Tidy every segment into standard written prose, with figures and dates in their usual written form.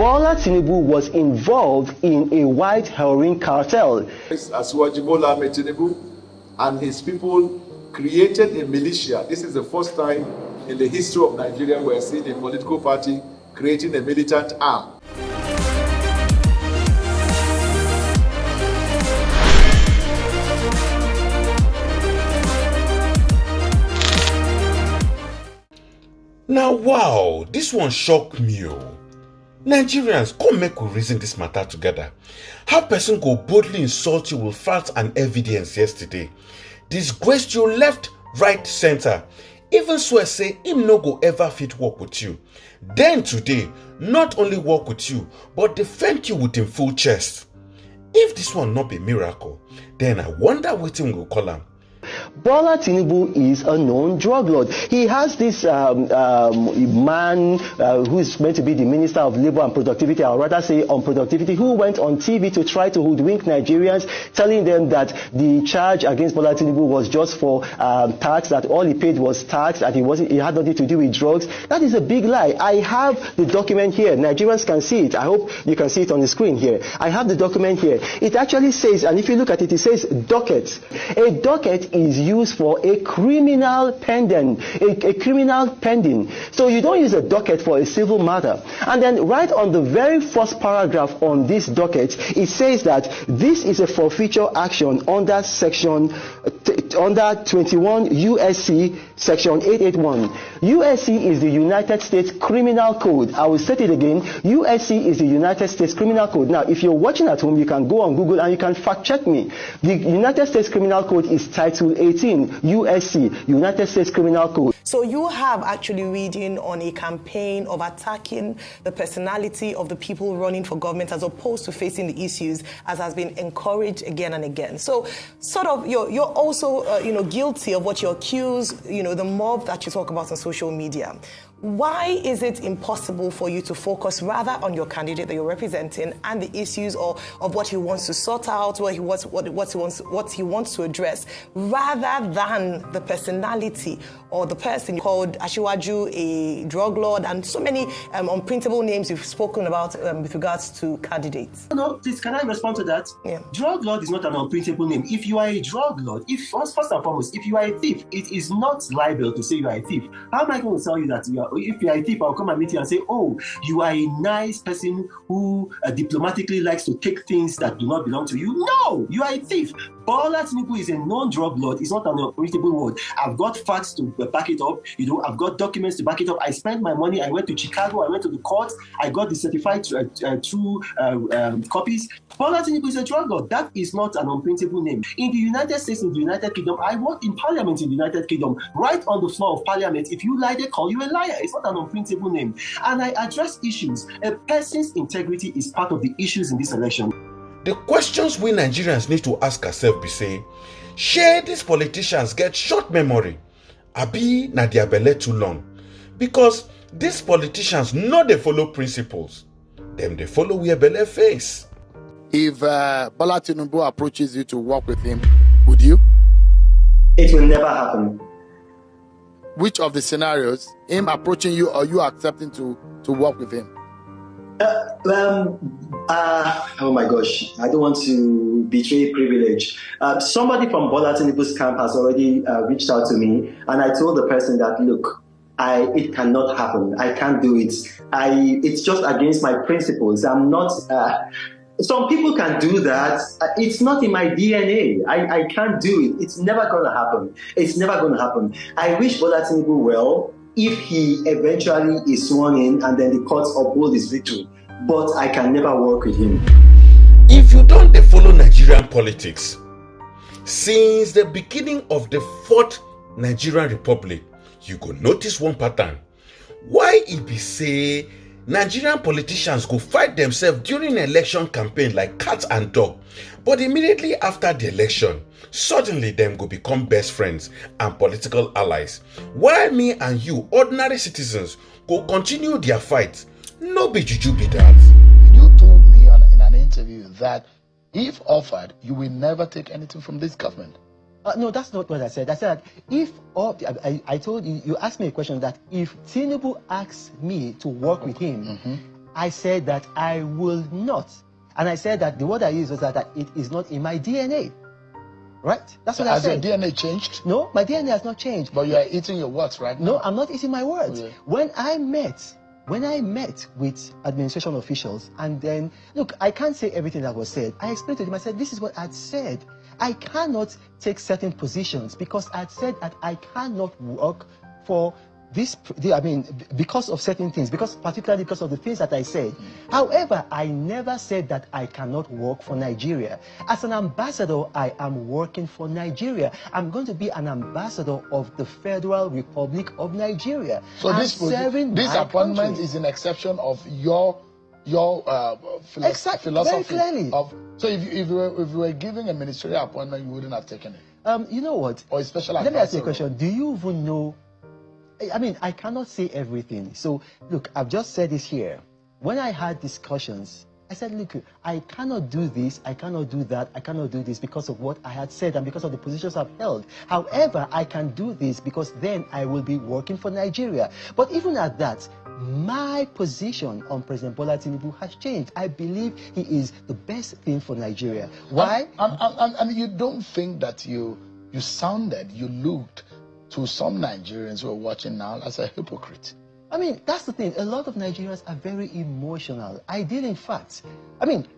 Bwala Tinubu was involved in a white heroin cartel. Asiwaju Bola Tinubu and his people created a militia. This is the first time in the history of Nigeria we're seeing a political party creating a militant arm. Now, wow, this one shocked me. Nigerians, come make we reason this matter together. How person go boldly insult you with facts and evidence yesterday? Disgrace you left, right, center. Even swear say him no go ever fit work with you. Then today, not only work with you, but defend you with him full chest. If this one not be miracle, then I wonder what we will call him. Bwala Tinubu is a known drug lord. He has this man who is meant to be the Minister of Labour and Productivity, or rather say on productivity, who went on TV to try to hoodwink Nigerians, telling them that the charge against Bwala Tinubu was just for tax, that all he paid was tax, that he had nothing to do with drugs. That is a big lie. I have the document here. Nigerians can see it. I hope you can see it on the screen here. I have the document here. It actually says, and if you look at it, it says docket. A docket is used for a criminal pending, a criminal pending. So you don't use a docket for a civil matter. And then right on the very first paragraph on this docket, it says that this is a forfeiture action under section under 21 USC section 881. USC is the United States Criminal Code. I will state it again. USC is the United States Criminal Code. Now, if you're watching at home, you can go on Google and you can fact check me. The United States Criminal Code is Title 18, USC, United States Criminal Code. So you have actually reading on a campaign of attacking the personality of the people running for government as opposed to facing the issues, as has been encouraged again and again. So sort of you're also guilty of what you accuse, the mob that you talk about on social media. Why is it impossible for you to focus rather on your candidate that you're representing and the issues of what he wants to sort out, what he wants to address, rather than the personality or the person called Asiwaju, a drug lord, and so many unprintable names you've spoken about with regards to candidates? No, please, can I respond to that? Yeah. Drug lord is not an unprintable name. If you are a drug lord, first and foremost, if you are a thief, it is not libel to say you are a thief. How am I going to tell you that if you are a thief, I'll come and meet you and say, oh, you are a nice person who diplomatically likes to take things that do not belong to you? No, you are a thief. Bwala Tinubu is a non-drug lord. It's not an unprintable word. I've got facts to back it up. I've got documents to back it up. I spent my money. I went to Chicago. I went to the court. I got the certified true copies. Bwala Tinubu is a drug lord. That is not an unprintable name. In the United States, in the United Kingdom, I worked in Parliament in the United Kingdom, right on the floor of Parliament. If you lie, they call you a liar. It's not an unprintable name. And I address issues. A person's integrity is part of the issues in this election. The questions we Nigerians need to ask ourselves be say, share these politicians get short memory? Abi na their belle too long? Because these politicians know they follow principles. Them they follow where belle face. If Bwala Tinubu approaches you to work with him, would you? It will never happen. Which of the scenarios, him approaching you or you accepting to work with him? Oh my gosh, I don't want to betray privilege. Somebody from Bwala Tinubu's camp has already reached out to me, and I told the person that, look, it cannot happen. I can't do it. It's just against my principles. I'm not. Some people can do that. It's not in my DNA. I can't do it. It's never going to happen. It's never going to happen. I wish Bwala Tinubu well if he eventually is sworn in and then the courts uphold his victory. But I can never work with him. If you don't follow Nigerian politics, since the beginning of the fourth Nigerian Republic, you go notice one pattern. Why it be say Nigerian politicians go fight themselves during election campaign like cat and dog, but immediately after the election, suddenly them go become best friends and political allies, while me and you ordinary citizens go continue their fight. No be juju be that. You told me in an interview that if offered, you will never take anything from this government. No, that's not what I said. I said that I told you, you asked me a question that if Tinubu asks me to work with him, I said that I will not. And I said that the word I used was that it is not in my DNA. Right? That's what I said. Has your DNA changed? No, my DNA has not changed. But you are eating your words right now. No, I'm not eating my words. Okay. When I met with administration officials, and then, look, I can't say everything that was said. I explained to them, I said, this is what I'd said. I cannot take certain positions because I'd said that I cannot work for this, because of certain things, particularly because of the things that I said. However, I never said that I cannot work for Nigeria. As an ambassador, I am working for Nigeria. I'm going to be an ambassador of the Federal Republic of Nigeria. So this appointment country. is an exception of your philosophy. Very clearly. So if you were giving a ministerial appointment, you wouldn't have taken it. You know what? Or a special Let me ask you a advisor question. Do you even know? I cannot say everything. So, look, I've just said this here. When I had discussions, I said, look, I cannot do this, I cannot do that, I cannot do this because of what I had said and because of the positions I've held. However, I can do this because then I will be working for Nigeria. But even at that, my position on President Bwala Tinubu has changed. I believe he is the best thing for Nigeria. Why? And you don't think that you looked to some Nigerians who are watching now as a hypocrite? That's the thing. A lot of Nigerians are very emotional. I did, in fact.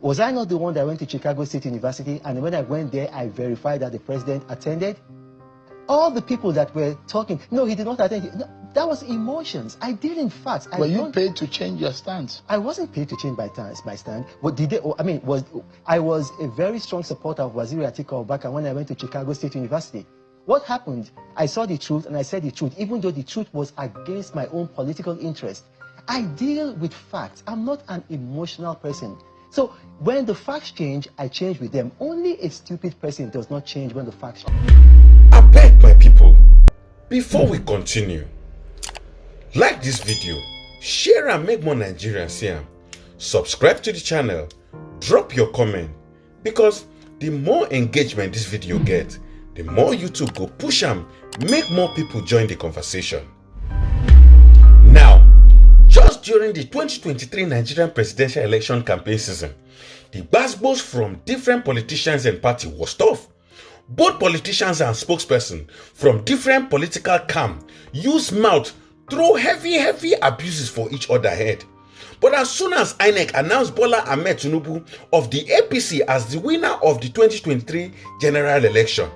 Was I not the one that went to Chicago State University, and when I went there, I verified that the president attended? All the people that were talking, no, he did not attend. No, that was emotions. I did, in fact. Were you paid to change your stance? I wasn't paid to change my stand. What did they? I was a very strong supporter of Waziri Atiku Abubakar when I went to Chicago State University. What happened? I saw the truth and I said the truth, even though the truth was against my own political interest. I deal with facts. I'm not an emotional person. So when the facts change, I change with them. Only a stupid person does not change when the facts change. I beg my people, before we continue, like this video, share and make more Nigerians see am, subscribe to the channel, drop your comment, because the more engagement this video gets, the more YouTube go push am, make more people join the conversation. Now, just during the 2023 Nigerian presidential election campaign season, the gbasgbos from different politicians and parties was tough. Both politicians and spokespersons from different political camp use mouth, throw heavy abuses for each other head. But as soon as INEC announced Bola Ahmed Tinubu of the APC as the winner of the 2023 general election,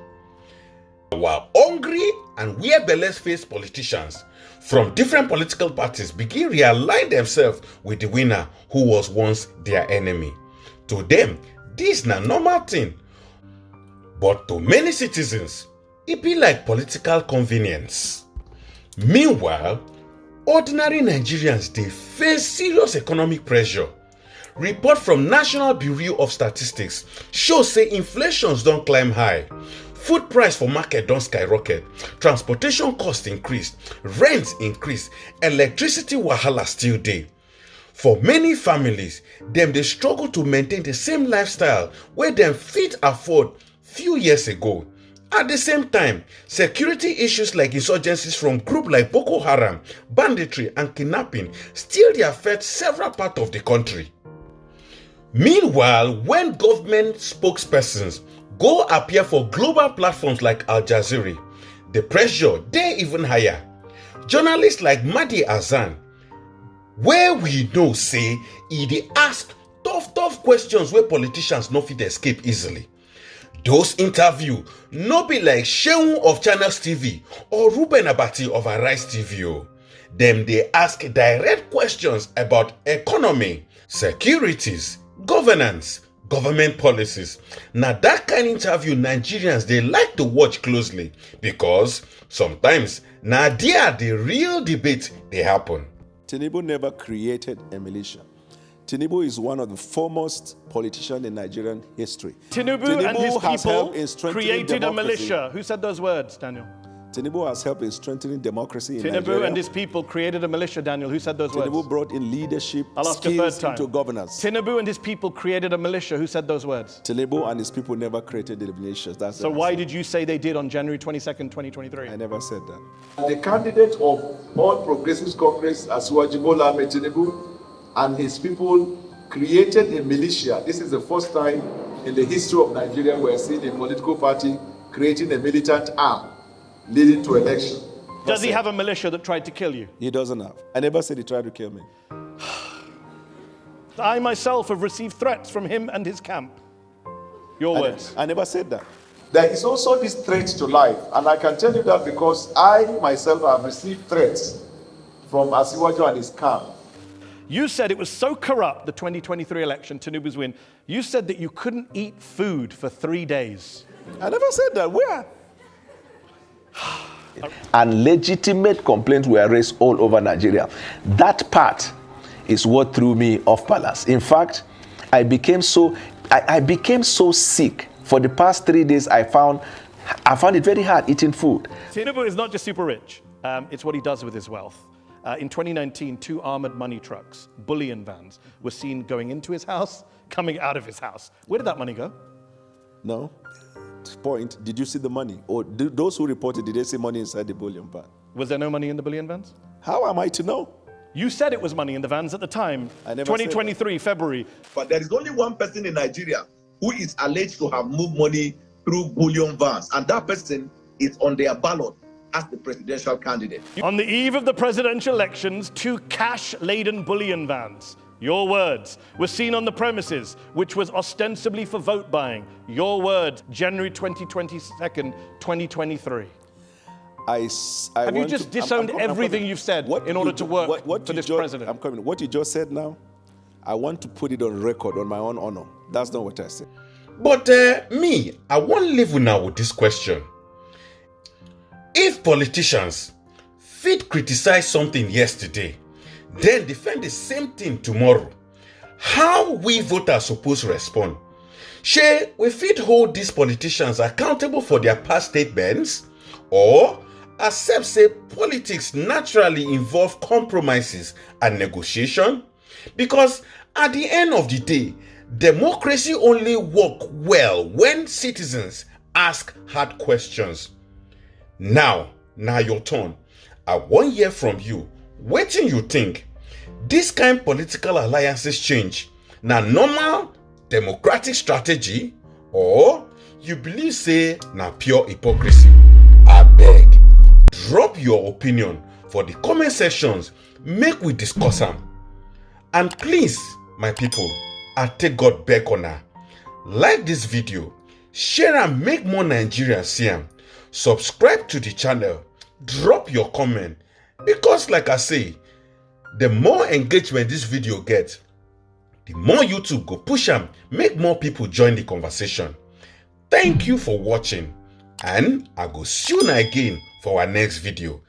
while hungry and wear-belle-faced politicians from different political parties begin realign themselves with the winner who was once their enemy. To them, this is a normal thing. But to many citizens, it be like political convenience. Meanwhile, ordinary Nigerians, they face serious economic pressure. Report from National Bureau of Statistics show say inflations don't climb high. Food price for market don't skyrocket, transportation costs increased, rents increase, electricity wahala still dey. For many families, them they struggle to maintain the same lifestyle where them fit afford few years ago. At the same time, security issues like insurgencies from groups like Boko Haram, banditry and kidnapping still dey affect several parts of the country. Meanwhile, when government spokespersons go appear for global platforms like Al Jazeera, the pressure dey even higher. Journalists like Mahdi Hassan, where we know say e dey ask tough questions where politicians no fit escape easily. Those interviews no be like Shehu of Channels TV or Ruben Abati of Arise TV. Them dey ask direct questions about economy, securities, governance, government policies. Now that kind of interview Nigerians they like to watch closely because sometimes now there the real debate they happen. Tinubu never created a militia. Tinubu is one of the foremost politicians in Nigerian history. Tinubu and his people created democracy. a militia. Who said those words, Daniel? Tinubu has helped in strengthening democracy in Tinubu Nigeria. and his people created a militia, Daniel. Who said those Tinubu words? brought in leadership I'll ask a third skills time. into governance. Tinubu and his people created a militia. Who said those words? Tinubu and his people never created the militias. That's So what I why said. did you say they did on January 22nd, 2023? I never said that. The candidate of All Progressives Congress, Asuwaji Bola Ahmed Tinubu, and his people created a militia. This is the first time in the history of Nigeria we're seeing a political party creating a militant arm leading to election. Does he have a militia that tried to kill you? He doesn't have. I never said he tried to kill me. I myself have received threats from him and his camp. Your words. I never said that. There is also this threat to life, and I can tell you that because I myself have received threats from Asiwaju and his camp. You said it was so corrupt, the 2023 election, Tinubu's win, you said that you couldn't eat food for 3 days. I never said that. Where? And legitimate complaints were raised all over Nigeria. That part is what threw me off balance. In fact, I became so sick. For the past 3 days, I found it very hard eating food. Tinubu is not just super rich. It's what he does with his wealth. In 2019, 2 armored money trucks, bullion vans, were seen going into his house, coming out of his house. Where did that money go? No. Point. Did you see the money? Or those who reported, did they see money inside the bullion van? Was there no money in the bullion vans? How am I to know? You said it was money in the vans at the time. I never 2023, February. But there is only one person in Nigeria who is alleged to have moved money through bullion vans, and that person is on their ballot as the presidential candidate. On the eve of the presidential elections, 2 cash-laden bullion vans, your words, were seen on the premises, which was ostensibly for vote buying. Your words, January 22nd, 2023. Have you just disowned everything you've said in order to work for this president? I'm coming. What you just said now, I want to put it on record on my own honor. That's not what I said. But I won't leave you now with this question. If politicians fit criticize something yesterday, then defend the same thing tomorrow, how we voters supposed to respond? Shey, we fit hold these politicians accountable for their past statements, or accept say politics naturally involve compromises and negotiation? Because at the end of the day, democracy only works well when citizens ask hard questions. Now your turn. I wan hear from you. Wetin you think? This kind political alliances change na normal democratic strategy, or you believe say na pure hypocrisy? Abeg, drop your opinion for the comment sections, make we discuss am. And please, my people, I take God beg una, like this video, share am make more Nigerians see am, subscribe to the channel, drop your comment, because like I say, the more engagement this video get, the more YouTube go push am, make more people join the conversation. Thank you for watching, and I go see you again for our next video.